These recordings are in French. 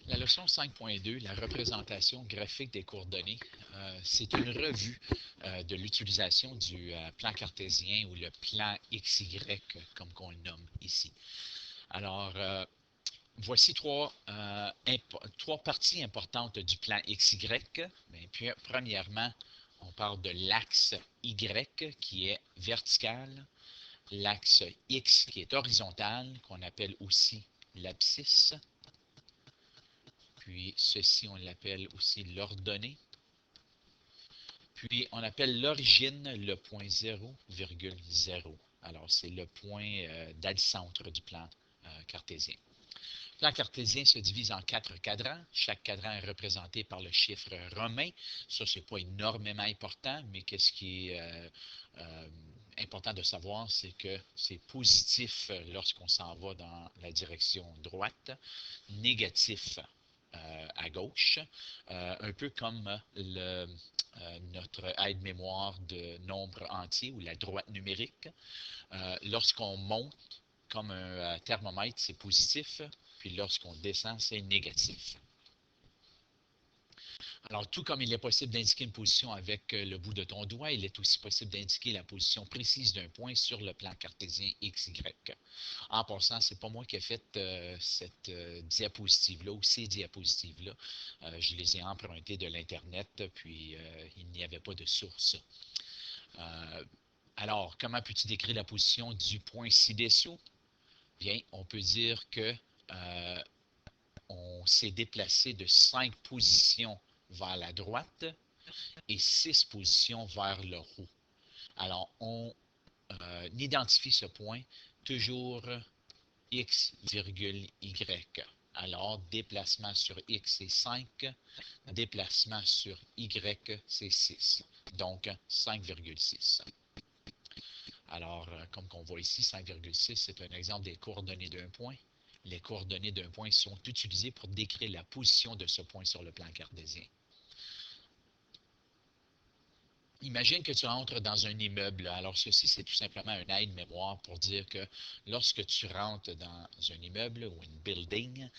La leçon 5.2, la représentation graphique des coordonnées, c'est une revue de l'utilisation du plan cartésien ou le plan XY, comme qu'on le nomme ici. Alors, voici trois parties importantes du plan XY. Bien, puis, premièrement, on parle de l'axe Y qui est vertical, l'axe X qui est horizontal, qu'on appelle aussi l'abscisse. Puis ceci, on l'appelle aussi l'ordonnée. Puis on appelle l'origine le point 0,0. Alors c'est le point d'al-centre du plan cartésien. Le plan cartésien se divise en 4 cadrans. Chaque cadran est représenté par le chiffre romain. Ça, c'est pas énormément important, mais qu'est-ce qui est important de savoir, c'est que c'est positif lorsqu'on s'en va dans la direction droite, négatif à gauche, un peu comme notre aide-mémoire de nombres entiers ou la droite numérique. Lorsqu'on monte comme un thermomètre, c'est positif, puis lorsqu'on descend, c'est négatif. Alors, tout comme il est possible d'indiquer une position avec le bout de ton doigt, il est aussi possible d'indiquer la position précise d'un point sur le plan cartésien XY. En passant, ce n'est pas moi qui ai fait cette diapositive-là ou ces diapositives-là. Je les ai empruntées de l'Internet, puis il n'y avait pas de source. Alors, comment peux-tu décrire la position du point ci-dessous? Bien, on peut dire que on s'est déplacé de 5 positions vers la droite et 6 positions vers le haut. Alors, on identifie ce point toujours x, y. Alors, déplacement sur x, c'est 5. Déplacement sur y, c'est 6. Donc, 5,6. Alors, comme on voit ici, 5,6, c'est un exemple des coordonnées d'un point. Les coordonnées d'un point sont utilisées pour décrire la position de ce point sur le plan cartésien. Imagine que tu rentres dans un immeuble. Alors, ceci, c'est tout simplement un aide-mémoire pour dire que lorsque tu rentres dans un immeuble ou une building,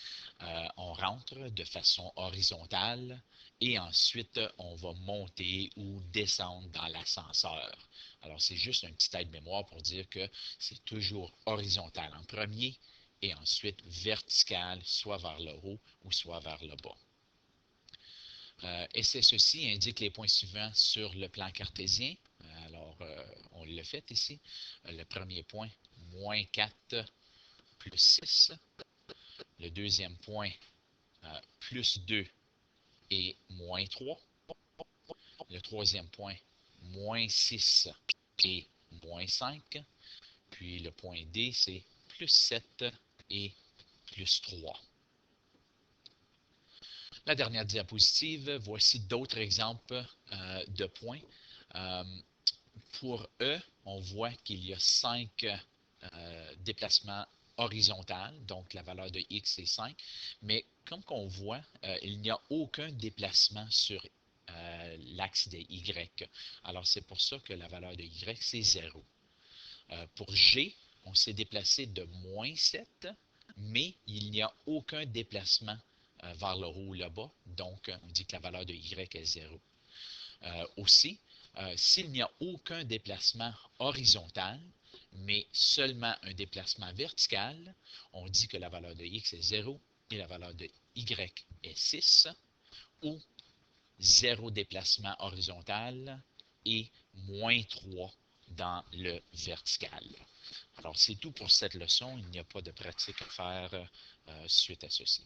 on rentre de façon horizontale et ensuite, on va monter ou descendre dans l'ascenseur. Alors, c'est juste un petit aide-mémoire pour dire que c'est toujours horizontal en premier et ensuite vertical, soit vers le haut ou soit vers le bas. Et c'est ceci indique les points suivants sur le plan cartésien. Alors, on l'a fait ici. Le premier point, moins 4 plus 6. Le deuxième point, plus 2 et moins 3. Le troisième point, moins 6 et moins 5. Puis le point D, c'est plus 7 et plus 3. La dernière diapositive, voici d'autres exemples de points. Pour E, on voit qu'il y a 5 déplacements horizontaux, donc la valeur de x est 5, mais comme qu'on voit, il n'y a aucun déplacement sur l'axe de y. Alors c'est pour ça que la valeur de y, c'est 0. Pour G, on s'est déplacé de moins 7, mais il n'y a aucun déplacement vers le haut ou le bas, donc on dit que la valeur de y est 0. Aussi, s'il n'y a aucun déplacement horizontal, mais seulement un déplacement vertical, on dit que la valeur de x est 0 et la valeur de y est 6, ou 0 déplacement horizontal et moins 3 dans le vertical. Alors, c'est tout pour cette leçon. Il n'y a pas de pratique à faire suite à ceci.